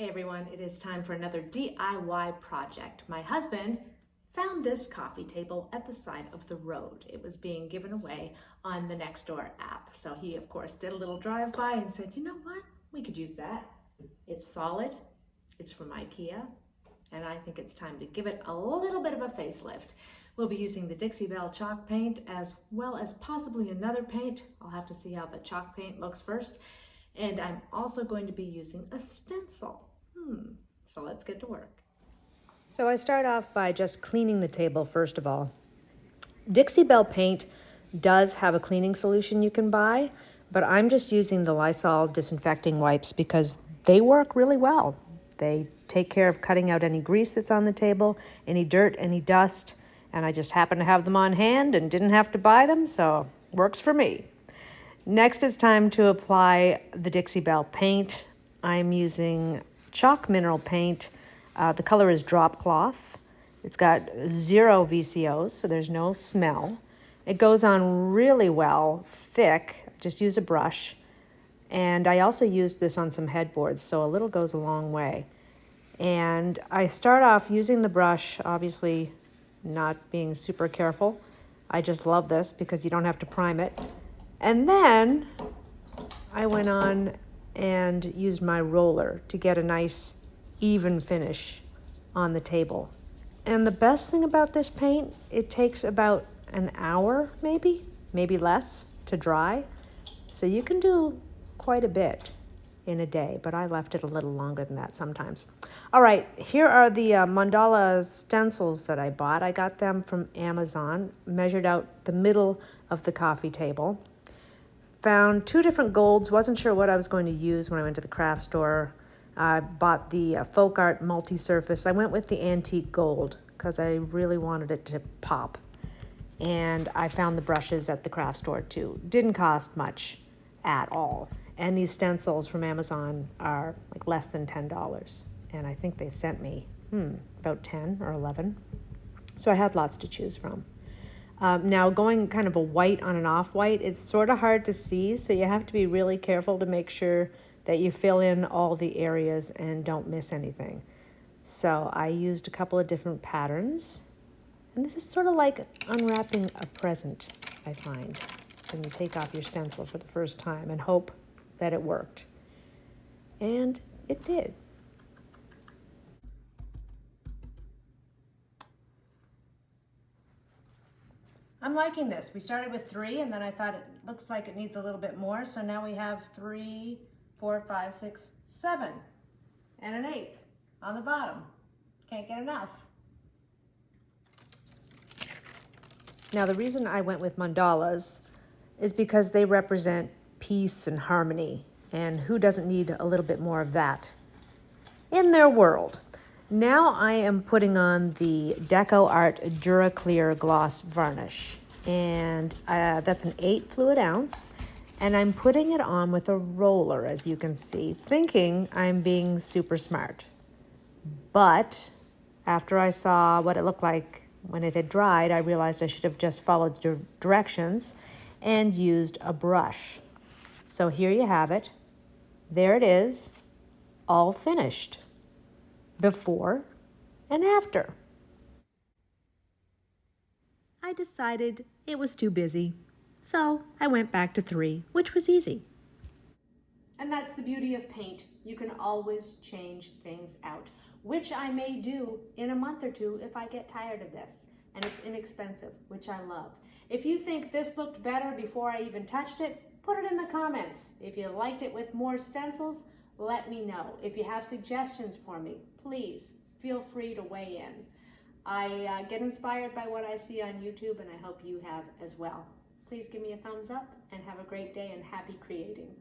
Hey everyone, it is time for another DIY project. My husband found this coffee table at the side of the road. It was being given away on the Nextdoor app. So he, of course, did a little drive-by and said, you know what, we could use that. It's solid, it's from IKEA, and I think it's time to give it a little bit of a facelift. We'll be using the Dixie Belle chalk paint as well as possibly another paint. I'll have to see how the chalk paint looks first. And I'm also going to be using a stencil. So let's get to work. So I start off by just cleaning the table first of all. Dixie Belle paint does have a cleaning solution you can buy, but I'm just using the Lysol disinfecting wipes because they work really well. They take care of cutting out any grease that's on the table, any dirt, any dust, and I just happen to have them on hand and didn't have to buy them, so works for me. Next, it's time to apply the Dixie Belle paint. I'm using chalk mineral paint. The color is drop cloth. It's got 0 VCOs, so there's no smell. It goes on really well, thick. Just use a brush. And I also used this on some headboards, so a little goes a long way. And I start off using the brush, obviously not being super careful. I just love this because you don't have to prime it. And then I went on and used my roller to get a nice even finish on the table. And the best thing about this paint, it takes about an hour, maybe less, to dry. So you can do quite a bit in a day, but I left it a little longer than that sometimes. All right, here are the mandala stencils that I bought. I got them from Amazon, measured out the middle of the coffee table. Found 2 different golds, wasn't sure what I was going to use when I went to the craft store. I bought the Folk Art multi-surface. I went with the antique gold because I really wanted it to pop. And I found the brushes at the craft store too. Didn't cost much at all. And these stencils from Amazon are like less than $10. And I think they sent me about 10 or 11. So I had lots to choose from. Now going kind of a white on an off-white, it's sort of hard to see, so you have to be really careful to make sure that you fill in all the areas and don't miss anything. So I used a couple of different patterns, and this is sort of like unwrapping a present, I find, when you take off your stencil for the first time and hope that it worked. And it did. I'm liking this. We started with 3 and then I thought it looks like it needs a little bit more. So now we have 3, 4, 5, 6, 7 and an 8th on the bottom. Can't get enough. Now the reason I went with mandalas is because they represent peace and harmony. And who doesn't need a little bit more of that in their world? Now I am putting on the Deco Art Duraclear Gloss Varnish, and that's an 8 fluid ounce, and I'm putting it on with a roller, as you can see, thinking I'm being super smart. But after I saw what it looked like when it had dried, I realized I should have just followed the directions and used a brush. So here you have it. There it is, all finished. Before and after. I decided it was too busy, so I went back to 3, which was easy. And that's the beauty of paint. You can always change things out, which I may do in a month or 2 if I get tired of this. And it's inexpensive, which I love. If you think this looked better before I even touched it, put it in the comments. If you liked it with more stencils, let me know. If you have suggestions for me, please feel free to weigh in. I get inspired by what I see on YouTube, and I hope you have as well. Please give me a thumbs up and have a great day and happy creating.